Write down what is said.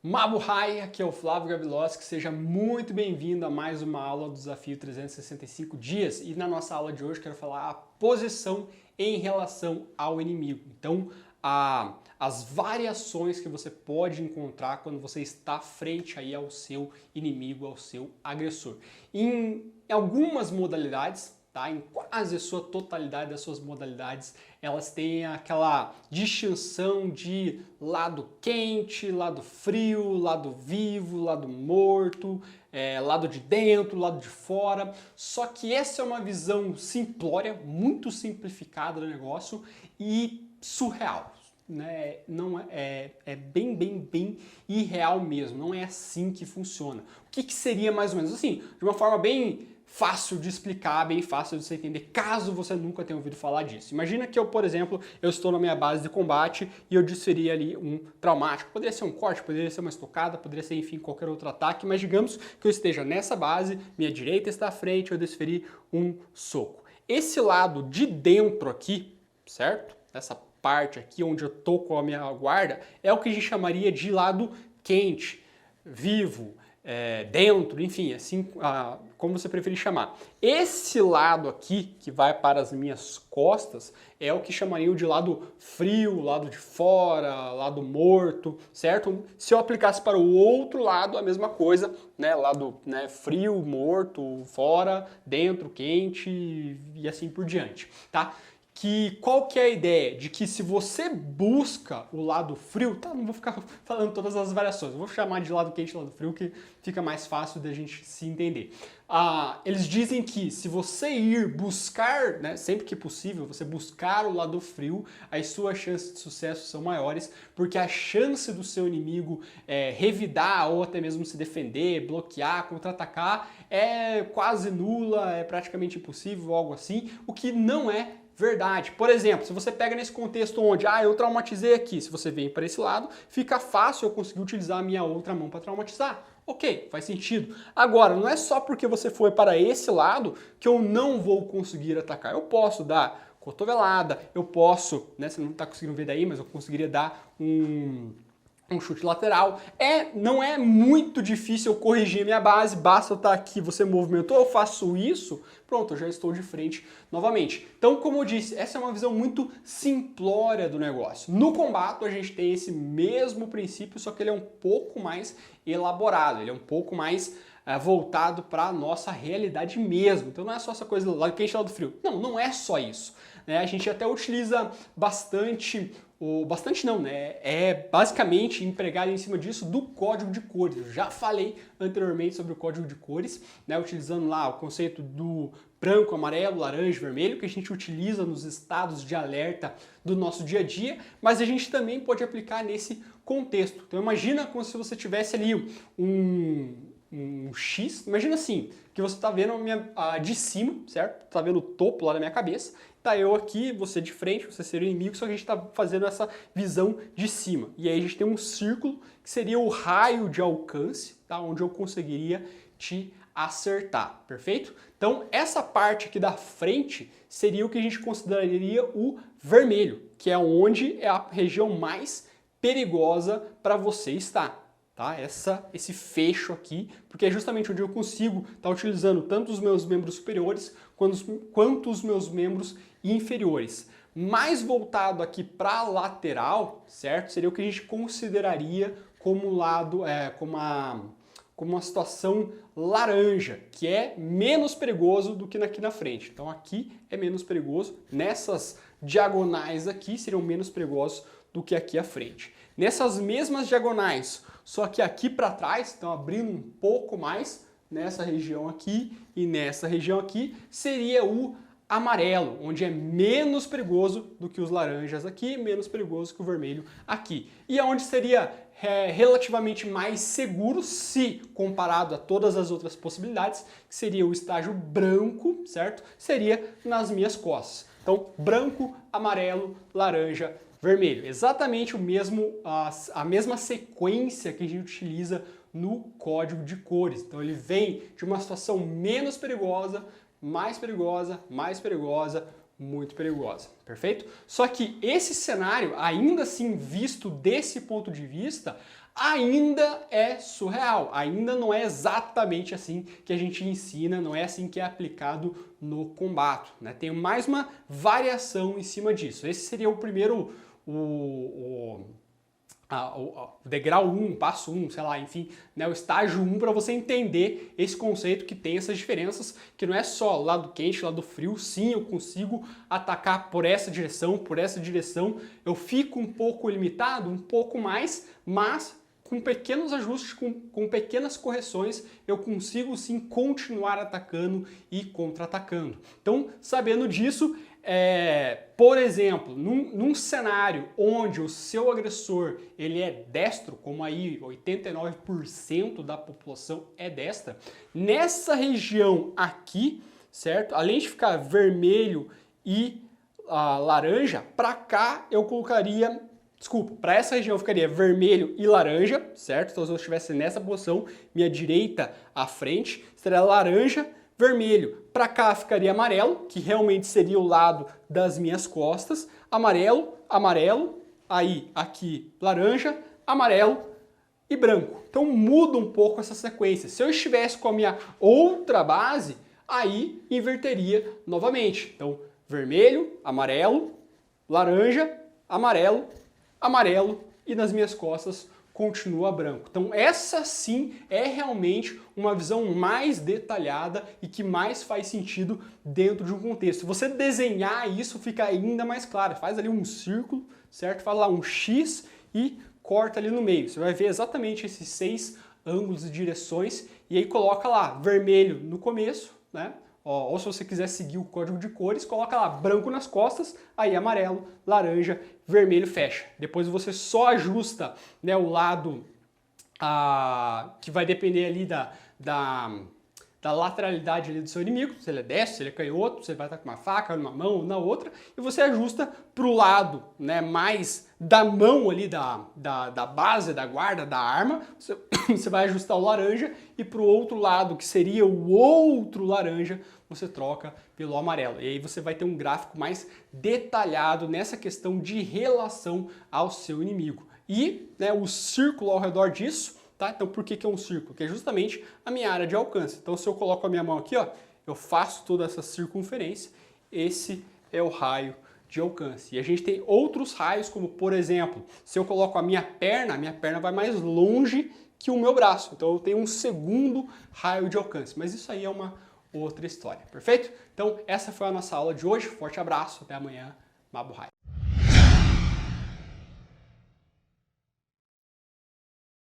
Mabuhay, aqui é o Flávio Gaviloski, seja muito bem-vindo a mais uma aula do Desafio 365 Dias. E na nossa aula de hoje quero falar a posição em relação ao inimigo. Então, as variações que você pode encontrar quando você está frente aí ao seu inimigo, ao seu agressor. Em algumas modalidades, tá? Em quase a sua totalidade das suas modalidades, elas têm aquela distinção de lado quente, lado frio, lado vivo, lado morto, lado de dentro, lado de fora. Só que essa é uma visão simplória, muito simplificada do negócio e surreal. Né? Não é bem irreal mesmo, não é assim que funciona. O que seria mais ou menos assim? De uma forma bem fácil de explicar, bem fácil de você entender, caso você nunca tenha ouvido falar disso. Imagina que eu, por exemplo, eu estou na minha base de combate e eu desferi ali um traumático. Poderia ser um corte, poderia ser uma estocada, poderia ser, enfim, qualquer outro ataque, mas digamos que eu esteja nessa base, minha direita está à frente, eu desferi um soco. Esse lado de dentro aqui, certo? Essa parte aqui onde eu tô com a minha guarda, é o que a gente chamaria de lado quente, vivo, dentro, enfim, assim como você preferir chamar. Esse lado aqui, que vai para as minhas costas, é o que chamariam de lado frio, lado de fora, lado morto, certo? Se eu aplicasse para o outro lado, a mesma coisa, né? Lado, né, frio, morto, fora, dentro, quente e assim por diante, tá? Qual que é a ideia? De que se você busca o lado frio, tá? Não vou ficar falando todas as variações, eu vou chamar de lado quente e lado frio, que fica mais fácil da gente se entender. Eles dizem que se você ir buscar, né, sempre que possível, você buscar o lado frio, as suas chances de sucesso são maiores, porque a chance do seu inimigo revidar ou até mesmo se defender, bloquear, contra-atacar é quase nula, é praticamente impossível, algo assim, o que não é verdade. Por exemplo, se você pega nesse contexto onde, eu traumatizei aqui, se você vem para esse lado, fica fácil eu conseguir utilizar a minha outra mão para traumatizar. Ok, faz sentido. Agora, não é só porque você foi para esse lado que eu não vou conseguir atacar. Eu posso dar cotovelada, eu posso, né, você não está conseguindo ver daí, mas eu conseguiria dar um chute lateral. Não é muito difícil eu corrigir a minha base, basta eu estar aqui, você movimentou, eu faço isso, pronto, eu já estou de frente novamente. Então, como eu disse, essa é uma visão muito simplória do negócio. No combate, a gente tem esse mesmo princípio, só que ele é um pouco mais elaborado, ele é um pouco mais voltado para a nossa realidade mesmo. Então não é só essa coisa do lado quente e lado frio. Não é só isso. Né? A gente até utiliza bastante não, né? É basicamente empregado em cima disso do código de cores. Eu já falei anteriormente sobre o código de cores, né? Utilizando lá o conceito do branco, amarelo, laranja, vermelho, que a gente utiliza nos estados de alerta do nosso dia a dia, mas a gente também pode aplicar nesse contexto. Então imagina como se você tivesse ali um X, imagina assim, que você está vendo de cima, certo? Está vendo o topo lá da minha cabeça, tá eu aqui, você de frente, você seria o inimigo, só que a gente está fazendo essa visão de cima. E aí a gente tem um círculo que seria o raio de alcance, tá? Onde eu conseguiria te acertar, perfeito? Então essa parte aqui da frente seria o que a gente consideraria o vermelho, que é onde é a região mais perigosa para você estar. Tá? Esse fecho aqui, porque é justamente onde eu consigo estar utilizando tanto os meus membros superiores quanto os meus membros inferiores. Mais voltado aqui para a lateral, certo? Seria o que a gente consideraria como lado, como uma situação laranja, que é menos perigoso do que aqui na frente. Então aqui é menos perigoso, nessas diagonais aqui seriam menos perigosos do que aqui à frente. Nessas mesmas diagonais, só que aqui para trás, então abrindo um pouco mais, nessa região aqui e nessa região aqui, seria o amarelo, onde é menos perigoso do que os laranjas aqui, menos perigoso que o vermelho aqui. E aonde seria relativamente mais seguro se comparado a todas as outras possibilidades, que seria o estágio branco, certo? Seria nas minhas costas. Então, branco, amarelo, laranja, vermelho. Exatamente a mesma sequência que a gente utiliza no código de cores. Então ele vem de uma situação menos perigosa, mais perigosa, mais perigosa, muito perigosa, perfeito? Só que esse cenário, ainda assim visto desse ponto de vista, ainda é surreal, ainda não é exatamente assim que a gente ensina, não é assim que é aplicado no combate, né? Tem mais uma variação em cima disso. Esse seria o primeiro, o degrau 1, passo 1, sei lá, enfim, né, o estágio 1 para você entender esse conceito que tem essas diferenças, que não é só lado quente, lado frio. Sim, eu consigo atacar por essa direção, eu fico um pouco limitado, um pouco mais, mas com pequenos ajustes, com pequenas correções, eu consigo sim continuar atacando e contra-atacando. Então, sabendo disso, por exemplo, num cenário onde o seu agressor ele é destro, como aí 89% da população é destra, nessa região aqui, certo? Além de ficar vermelho e laranja, para cá eu colocaria, desculpa, para essa região eu ficaria vermelho e laranja, certo? Então se eu estivesse nessa posição, minha direita à frente, seria laranja, vermelho. Para cá ficaria amarelo, que realmente seria o lado das minhas costas. Amarelo, amarelo, aí aqui laranja, amarelo e branco. Então muda um pouco essa sequência. Se eu estivesse com a minha outra base, aí inverteria novamente. Então vermelho, amarelo, laranja, amarelo, amarelo e nas minhas costas continua branco. Então essa sim é realmente uma visão mais detalhada e que mais faz sentido dentro de um contexto. Se você desenhar isso, fica ainda mais claro. Faz ali um círculo, certo? Faz lá um X e corta ali no meio. Você vai ver exatamente esses 6 ângulos e direções e aí coloca lá vermelho no começo, né? Ou se você quiser seguir o código de cores, coloca lá branco nas costas, aí amarelo, laranja, vermelho, fecha. Depois você só ajusta, né, o lado que vai depender ali da lateralidade ali do seu inimigo, se ele é destro, se ele é canhoto, você vai estar com uma faca numa mão ou na outra, e você ajusta para o lado, né, mais da mão ali, da base, da guarda, da arma, você vai ajustar o laranja, e para o outro lado, que seria o outro laranja, você troca pelo amarelo. E aí você vai ter um gráfico mais detalhado nessa questão de relação ao seu inimigo. E, né, o círculo ao redor disso, tá? Então por que é um círculo? Que é justamente a minha área de alcance. Então se eu coloco a minha mão aqui, ó, eu faço toda essa circunferência, esse é o raio de alcance. E a gente tem outros raios, como por exemplo, se eu coloco a minha perna vai mais longe que o meu braço. Então eu tenho um segundo raio de alcance. Mas isso aí é uma outra história, perfeito? Então essa foi a nossa aula de hoje. Forte abraço, até amanhã. Mabuhay.